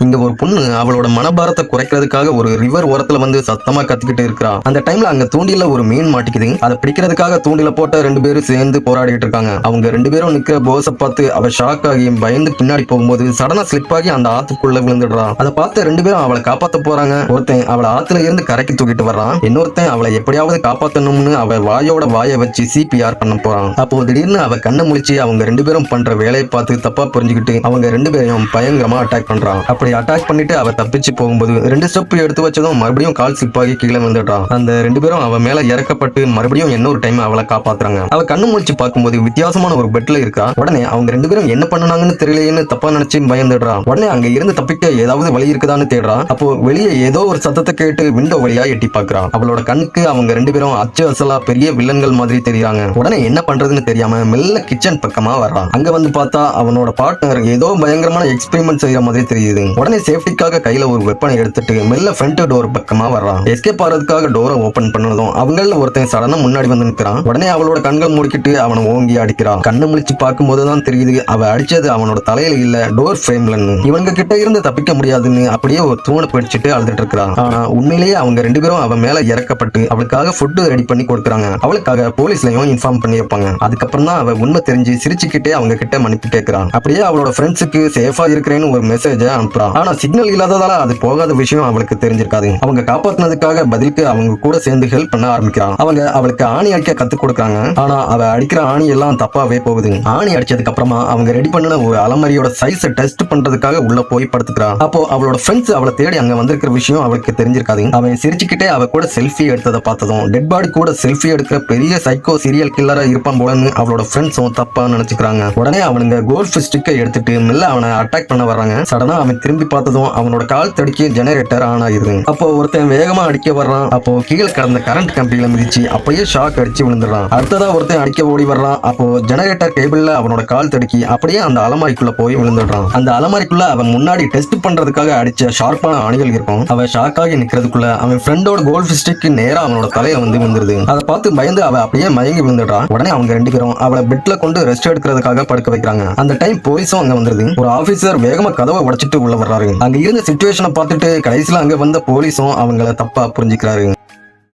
இங்க ஒரு பொண்ணு அவளோட மனபாரத்தை குறைக்கிறதுக்காக ஒரு ரிவர் ஓரத்துல வந்து சத்தமா கத்திக்கிட்டு இருக்கா. அந்த டைம்ல அங்க தூண்டில ஒரு மீன் மாட்டிக்குது. அதை பிடிக்கிறதுக்காக தூண்டில போட்ட ரெண்டு பேரும் சேர்ந்து போராடிட்டு இருக்காங்க. அவங்க ரெண்டு பேரும் நிக்கிற போஸ பார்த்து அவ ஷாக் ஆகி பயந்து பின்னாடி போகும்போது சடனா ஸ்லிப் ஆகி அந்த ஆத்துக்குள்ள விழுந்துடுறா. அதை பார்த்து ரெண்டு பேரும் அவளை காப்பாத்த போறாங்க. ஒருத்தன் அவளை ஆத்துல இருந்து கரைக்கு தூக்கிட்டு வர்றான். இன்னொருத்தன் அவளை எப்படியாவது காப்பாத்தணும்னு அவ வாயோட வாயை வச்சு சிபிஆர் பண்ண போறான். அப்போ திடீர்னு அவ கண்ணை முழிச்சு அவங்க ரெண்டு பேரும் பண்ற வேலையை பார்த்து தப்பா புரிஞ்சுக்கிட்டு அவங்க ரெண்டு பேரையும் பயங்கரமா அட்டாக் பண்றான். அட்டாக் பண்ணிட்டு அவ தப்பிச்சு போகும்போது ரெண்டு ஸ்டெப் எடுத்து வச்சதும் மறுபடியும் கால் ஸ்லிப் ஆகி கீழே வந்துடுறான். அந்த ரெண்டு பேரும் அவ மேல இறக்கப்பட்டு மறுபடியும் இன்னொரு டைம் அவளை காப்பாத்துறாங்க. அவ கண்ணு முடிச்சு பார்க்கும்போது வித்தியாசமான ஒரு பெட்ல இருக்கா. உடனே அவங்க ரெண்டு பேரும் என்ன பண்ணனாங்கன்னு தெரியலையேன்னு தப்பா நினைச்சு பயந்துடுறா. உடனே அங்க இருந்து தப்பிக்க ஏதாவது வழி இருக்குதான்னு தேடுறா. அப்போ வெளியே ஏதோ ஒரு சத்தத்தை கேட்டு விண்டோ வழியா எட்டி பாக்குறா. அவளோட கண்ணுக்கு அவங்க ரெண்டு பேரும் அச்சு அசலா பெரிய வில்லன்கள் மாதிரி தெரியுறாங்க. உடனே என்ன பண்றதுன்னு தெரியாம மெல்ல கிச்சன் பக்கமா வர்றான். அங்க வந்து பார்த்தா அவனோட பார்ட்னர் ஏதோ பயங்கரமான எக்ஸ்பெரிமெண்ட் செய்யற மாதிரி தெரியுது. உடனே சேஃப்டிக்காக கையில ஒரு வெப்பனை எடுத்துட்டு மெல்ல ஃப்ரண்ட் டோர் பக்கமா வர்றான். எஸ்கேப் ஆறதுக்காக டோரை ஓபன் பண்ணதும் அவங்கள ஒருத்தன் சடனா முன்னாடி வந்து நிற்கிறான். உடனே அவளோட கண்கள் முடிக்கிட்டு அவனை ஓங்கி அடிக்கிறான். கண்ணு முழிச்சு பார்க்கும் போதுதான் தெரியுது அவ அடிச்சது அவனோட தலையில இல்ல டோர் ஃப்ரேம்லன்னு. இவங்க கிட்ட இருந்து தப்பிக்க முடியாதுன்னு அப்படியே ஒரு தூணை பிடிச்சிட்டு அழுதுட்டு இருக்கிறான். ஆனா உண்மையிலேயே அவங்க ரெண்டு பேரும் அவன் மேல இறக்கப்பட்டு அவளுக்காக ஃபுட் ரெடி பண்ணி கொடுக்குறாங்க. அவளுக்காக போலீஸ்லயும் இன்ஃபார்ம் பண்ணி வைப்பாங்க. அதுக்கப்புறம் தான் அவ உண்மை தெரிஞ்சு சிரிச்சுக்கிட்டே அவங்க கிட்ட மன்னிப்பு கேட்கிறான். அப்படியே அவளோட ஃப்ரெண்ட்ஸுக்கு சேஃபா இருக்கிறேன்னு ஒரு மெசேஜ் அனுப்புறான். ஆனா சிக்னல் இல்லாததால அது போகாத விஷயம் அவளுக்கு தெரிஞ்சிருக்காது. அவங்க காப்பாத்தினதுக்காக பதிலுக்கு அவங்க கூட சேர்ந்து ஹெல்ப் பண்ண ஆரம்பிக்கிறான். அவங்க அவளுக்கு ஆணி அடிக்க கத்து கொடுக்குறாங்க. ஆனா அவ அடிக்கிற ஆணி எல்லாம் தப்பாவே போகுது. ஆணி அடிச்சதுக்கு அப்புறமா அவங்க ரெடி பண்ணின ஒரு அலமாரியோட சைஸை டெஸ்ட் பண்றதுக்காக உள்ள போய் படுத்துக்கிறான். அப்போ அவளோட ஃப்ரெண்ட்ஸ் அவளை தேடி அங்க வந்திருக்கிற விஷயம் அவளுக்கு தெரிஞ்சிருக்காது. அவன் சிரிச்சுக்கிட்டே அவ கூட செல்ஃபி எடுத்ததை பார்த்ததும் டெட் பாடி கூட செல்ஃபி எடுக்கிற பெரிய சைக்கோ சீரியல் கில்லரா இருப்பான் போலன்னு அவளோட ஃப்ரெண்ட்ஸும் தப்பா நினைச்சுக்கிறாங்க. உடனே அவனுங்க கோல்ஃப் ஸ்டிக்கை எடுத்துட்டு மெல்ல அவனை அட்டாக் பண்ண வர்றாங்க. சடனா அவன் திரும்பி பார்த்ததும் அவனோட கால் தடுக்கி ஜெனரேட்டர் ஆன் ஆகிருது. அப்போ ஒருத்தன் வேகமா அடிக்க வர்றான். அப்போ கீழே கடந்த கரண்ட் கம்பியில மிதிச்சு அப்படியே ஷாக் அடிச்சு விழுந்துடுறான். அடுத்ததா ஒருத்தன் அடிக்க ஓடி வர்றான். அப்போ ஜெனரேட்டர் கேபிள்ல அவனோட கால் தடுக்கி அப்படியே அந்த அலமாரிக்குள்ள போய் விழுந்துடுறான். அந்த அலமாரிக்குள்ள அவன் முன்னாடி டெஸ்ட் பண்றதுக்காக அடிச்ச ஷார்ப்பான ஆணிகள் இருக்கும். அவன் ஷாக் ஆகி நிக்கிறதுக்குள்ள அவன் ஃப்ரெண்டோட கோல்ஃப் ஸ்டிக் நேரா அவனோட தலையில வந்து விழுந்துருது. அதை பார்த்து பயந்து அவ அப்படியே மயங்கி விழுந்துடுறான். உடனே அவங்க ரெண்டு பேரும் அவளை பெட்ல கொண்டு ரெஸ்ட் எடுக்கிறதுக்காக படுக்க வைக்கிறாங்க. அந்த டைம் போலீஸும் அங்க வந்துருது. ஒரு ஆபீசர் வேகமா கதவை உடைச்சிட்டு உள்ள வர்றாரு. அங்க இருந்த சிச்சுவேஷனை பார்த்துட்டு கடைசியில அங்க வந்த போலீஸும் அவங்கள தப்பா புரிஞ்சுக்கிறாரு.